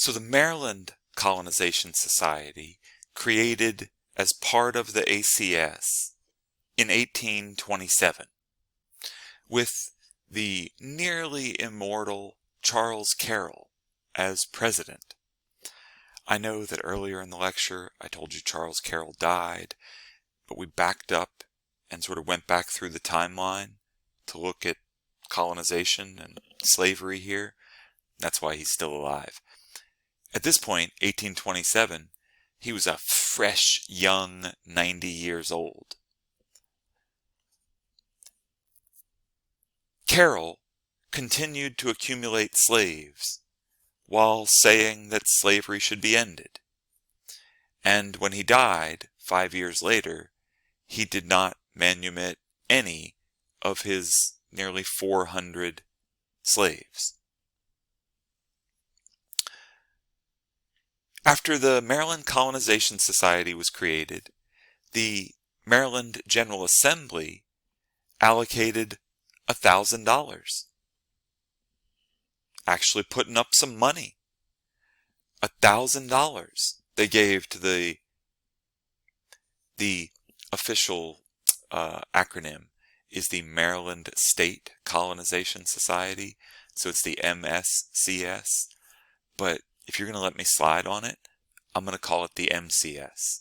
So the Maryland Colonization Society, created as part of the ACS in 1827, with the nearly immortal Charles Carroll as president. I know that earlier in the lecture I told you Charles Carroll died, but we backed up and sort of went back through the timeline to look at colonization and slavery here. That's why he's still alive. At this point, 1827, he was a fresh, young 90 years old. Carroll continued to accumulate slaves while saying that slavery should be ended. And when he died 5 years later, he did not manumit any of his nearly 400 slaves. After the Maryland Colonization Society was created, the Maryland General Assembly allocated $1,000. Actually putting up some money. $1,000 they gave to the official acronym is the Maryland State Colonization Society. So it's the MSCS. But if you're going to let me slide on it, I'm going to call it the MCS.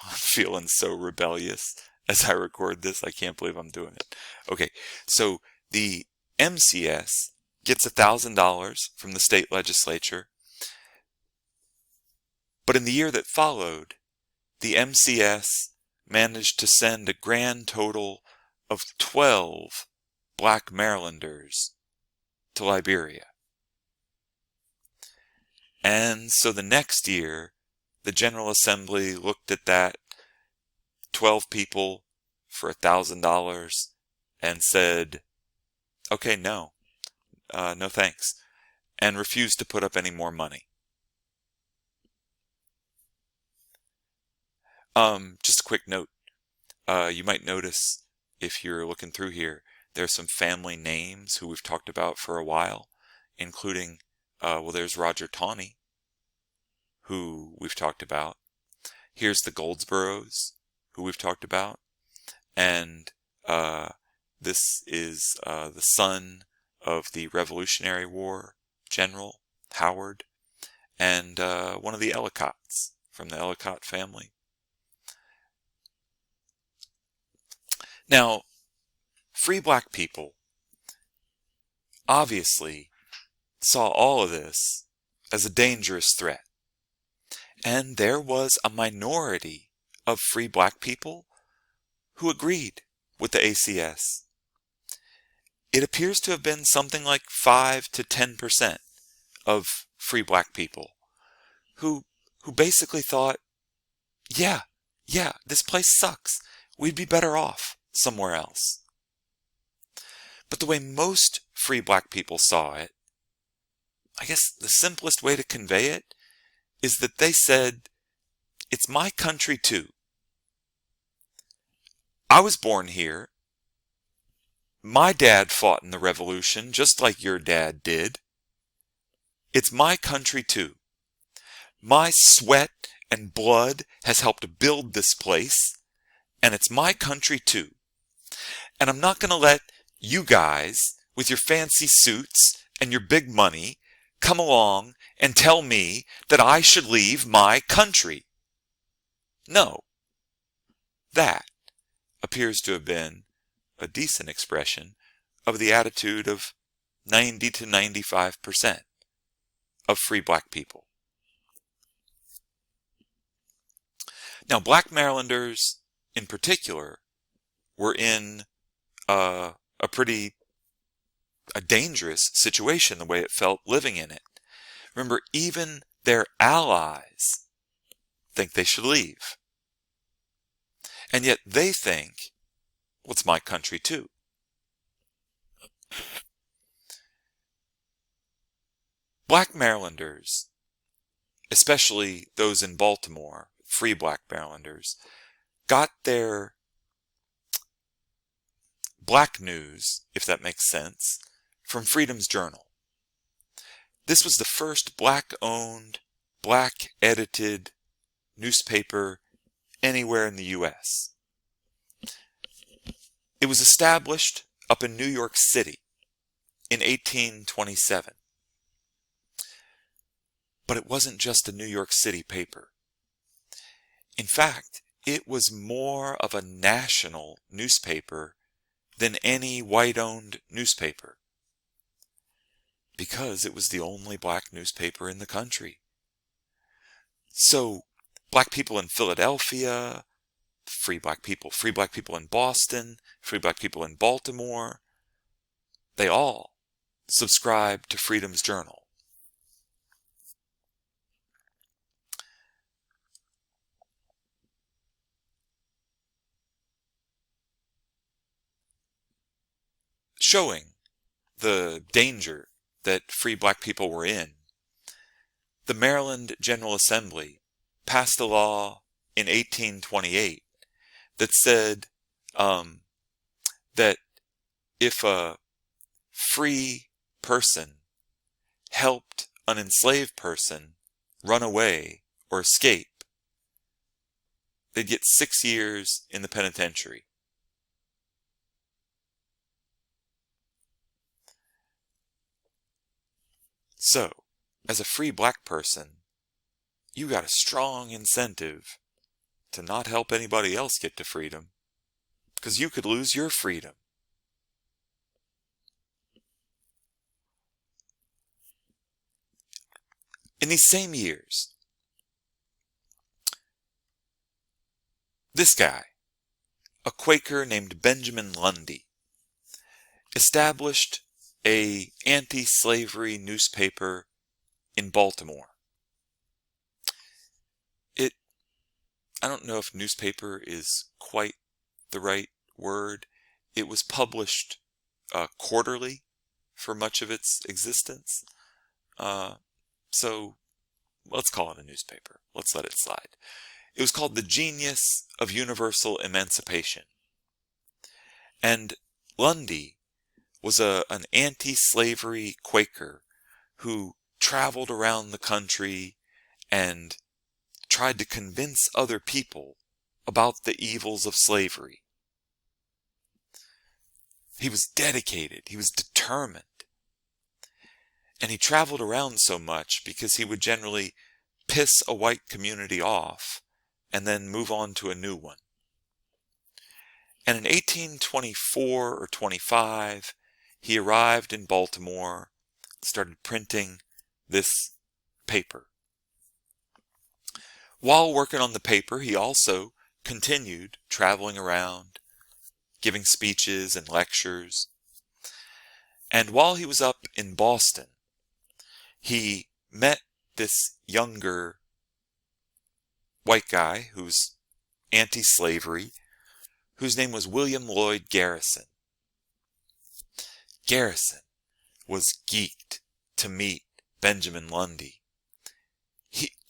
I'm feeling so rebellious as I record this. I can't believe I'm doing it. Okay, so the MCS gets $1,000 from the state legislature. But in the year that followed, the MCS managed to send a grand total of 12 black Marylanders to Liberia. And so the next year, the General Assembly looked at that 12 people for $1,000 and said, okay, no thanks, and refused to put up any more money. Just a quick note. You might notice, if you're looking through here, there's some family names who we've talked about for a while, including, there's Roger Tawney, who we've talked about. Here's the Goldsboroughs, who we've talked about. And this is the son of the Revolutionary War General, Howard, and one of the Ellicotts from the Ellicott family. Now, free black people obviously saw all of this as a dangerous threat. And there was a minority of free black people who agreed with the ACS. It appears to have been something like 5 to 10% of free black people who basically thought, yeah, this place sucks. We'd be better off somewhere else. But the way most free black people saw it, I guess the simplest way to convey it is that they said, it's my country too. I was born here. My dad fought in the Revolution just like your dad did. It's my country too. My sweat and blood has helped build this place, and it's my country too. And I'm not going to let you guys with your fancy suits and your big money come along and tell me that I should leave my country. No. That appears to have been a decent expression of the attitude of 90 to 95% of free black people. Now, black Marylanders in particular were in a dangerous situation, the way it felt living in it. Remember, even their allies think they should leave. And yet they think, well, it's my country too. Black Marylanders, especially those in Baltimore, free black Marylanders, got their black news, if that makes sense, from Freedom's Journal. This was the first black-owned, black-edited newspaper anywhere in the U.S. It was established up in New York City in 1827. But it wasn't just a New York City paper. In fact, it was more of a national newspaper than any white-owned newspaper, because it was the only black newspaper in the country. So, black people in Philadelphia, free black people in Boston, free black people in Baltimore, they all subscribed to Freedom's Journal. Showing the danger that free black people were in, the Maryland General Assembly passed a law in 1828 that said that if a free person helped an enslaved person run away or escape, they'd get 6 years in the penitentiary. So, as a free black person, you got a strong incentive to not help anybody else get to freedom, because you could lose your freedom. In these same years, this guy, a Quaker named Benjamin Lundy, established an anti-slavery newspaper in Baltimore. I don't know if newspaper is quite the right word. It was published quarterly for much of its existence. So let's call it a newspaper. Let's let it slide. It was called The Genius of Universal Emancipation. And Lundy was an anti-slavery Quaker who traveled around the country and tried to convince other people about the evils of slavery. He was dedicated. He was determined. And he traveled around so much because he would generally piss a white community off and then move on to a new one. And in 1824 or 25, he arrived in Baltimore, started printing this paper. While working on the paper, he also continued traveling around, giving speeches and lectures. And while he was up in Boston, he met this younger white guy who's anti-slavery, whose name was William Lloyd Garrison. Garrison was geeked to meet Benjamin Lundy.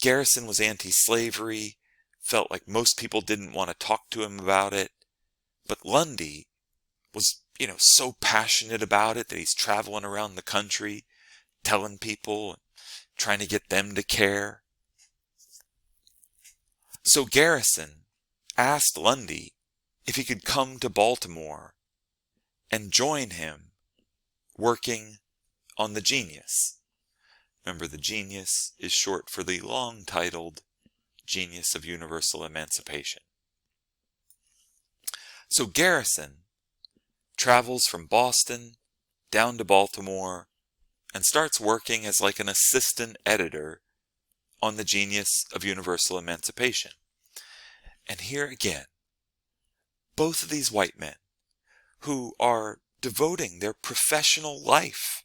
Garrison was anti-slavery, felt like most people didn't want to talk to him about it, but Lundy was, so passionate about it that he's traveling around the country, telling people, and trying to get them to care. So Garrison asked Lundy if he could come to Baltimore and join him working on The Genius. Remember, The Genius is short for the long-titled Genius of Universal Emancipation. So Garrison travels from Boston down to Baltimore and starts working as like an assistant editor on The Genius of Universal Emancipation. And here again, both of these white men who are devoting their professional life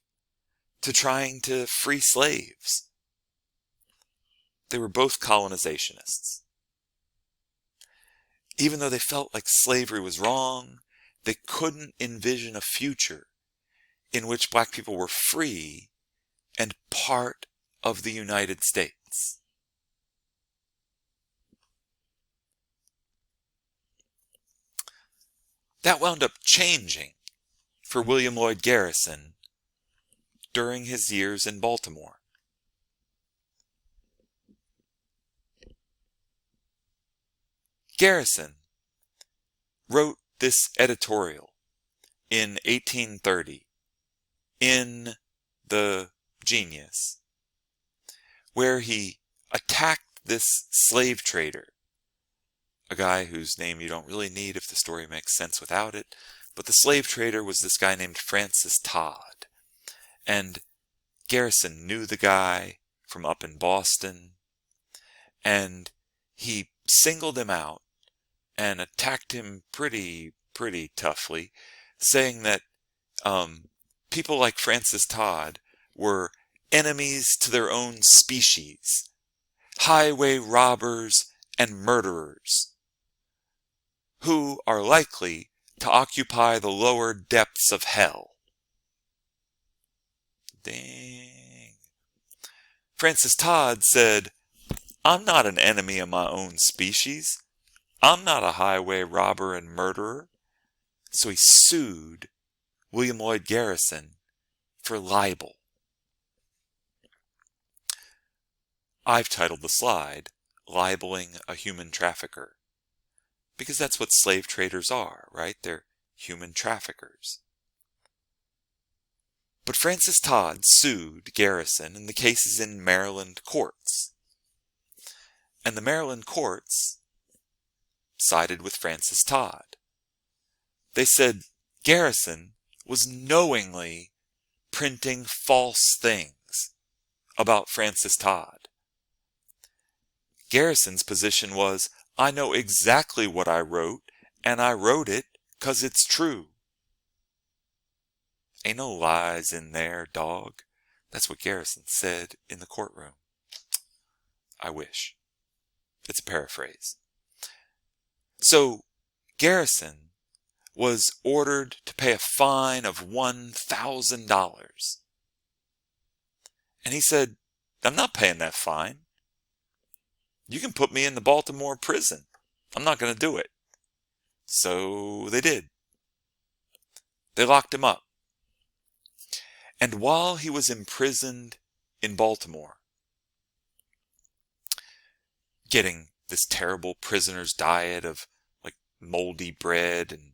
to trying to free slaves, they were both colonizationists. Even though they felt like slavery was wrong, they couldn't envision a future in which black people were free and part of the United States. That wound up changing for William Lloyd Garrison during his years in Baltimore. Garrison wrote this editorial in 1830 in the Genius, where he attacked this slave trader, a guy whose name you don't really need if the story makes sense without it, but the slave trader was this guy named Francis Todd. And Garrison knew the guy from up in Boston, and he singled him out and attacked him pretty toughly, saying that people like Francis Todd were enemies to their own species, highway robbers and murderers, who are likely to occupy the lower depths of hell. Dang. Francis Todd said, I'm not an enemy of my own species. I'm not a highway robber and murderer. So he sued William Lloyd Garrison for libel. I've titled the slide, Libeling a Human Trafficker, because that's what slave traders are, right? They're human traffickers. But Francis Todd sued Garrison, and the case is in Maryland courts. And the Maryland courts sided with Francis Todd. They said Garrison was knowingly printing false things about Francis Todd. Garrison's position was, I know exactly what I wrote, and I wrote it 'cause it's true. Ain't no lies in there, dog. That's what Garrison said in the courtroom. I wish. It's a paraphrase. So Garrison was ordered to pay a fine of $1,000. And he said, I'm not paying that fine. You can put me in the Baltimore prison. I'm not going to do it. So they did. They locked him up. And while he was imprisoned in Baltimore, getting this terrible prisoner's diet of like moldy bread and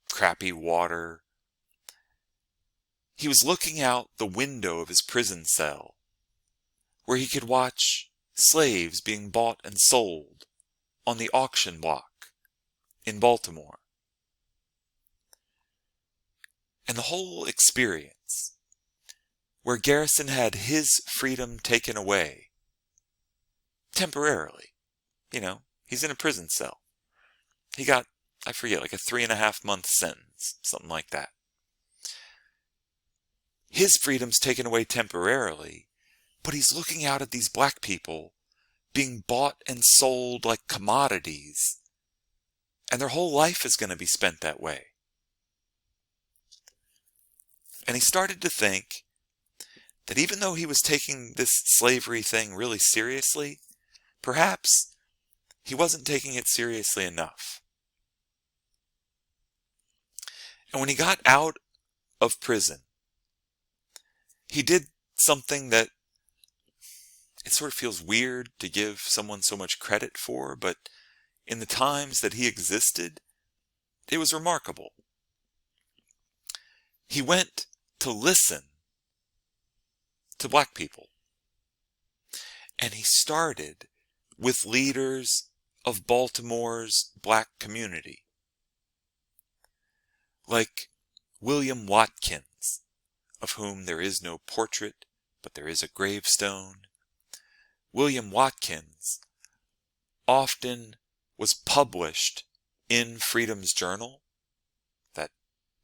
crappy water, he was looking out the window of his prison cell, where he could watch slaves being bought and sold on the auction block in Baltimore. And the whole experience, where Garrison had his freedom taken away, temporarily, he's in a prison cell. He got, I forget, like a 3.5-month sentence, something like that. His freedom's taken away temporarily, but he's looking out at these black people being bought and sold like commodities, and their whole life is going to be spent that way. And he started to think that even though he was taking this slavery thing really seriously, perhaps he wasn't taking it seriously enough. And when he got out of prison, he did something that it sort of feels weird to give someone so much credit for, but in the times that he existed, it was remarkable. He went to listen to black people. And he started with leaders of Baltimore's black community, like William Watkins, of whom there is no portrait, but there is a gravestone. William Watkins often was published in Freedom's Journal, that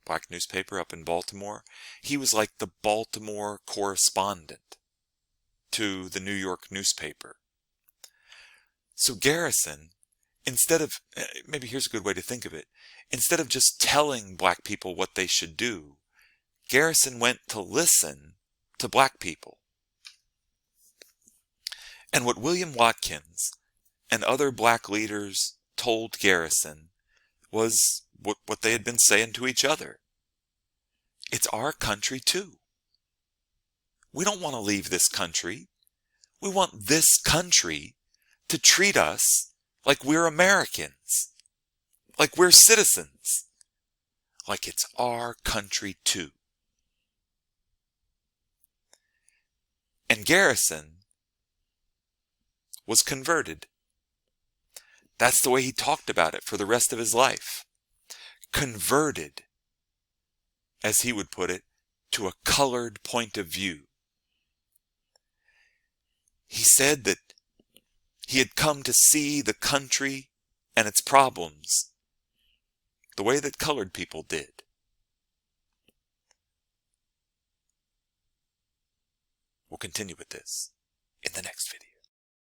black newspaper up in Baltimore. He was like the Baltimore correspondent to the New York newspaper. So Garrison, maybe here's a good way to think of it, instead of just telling black people what they should do, Garrison went to listen to black people. And what William Watkins and other black leaders told Garrison was what they had been saying to each other. It's our country too. We don't want to leave this country. We want this country to treat us like we're Americans, like we're citizens, like it's our country too. And Garrison was converted. That's the way he talked about it for the rest of his life. Converted, as he would put it, to a colored point of view. He said that he had come to see the country and its problems the way that colored people did. We'll continue with this in the next video.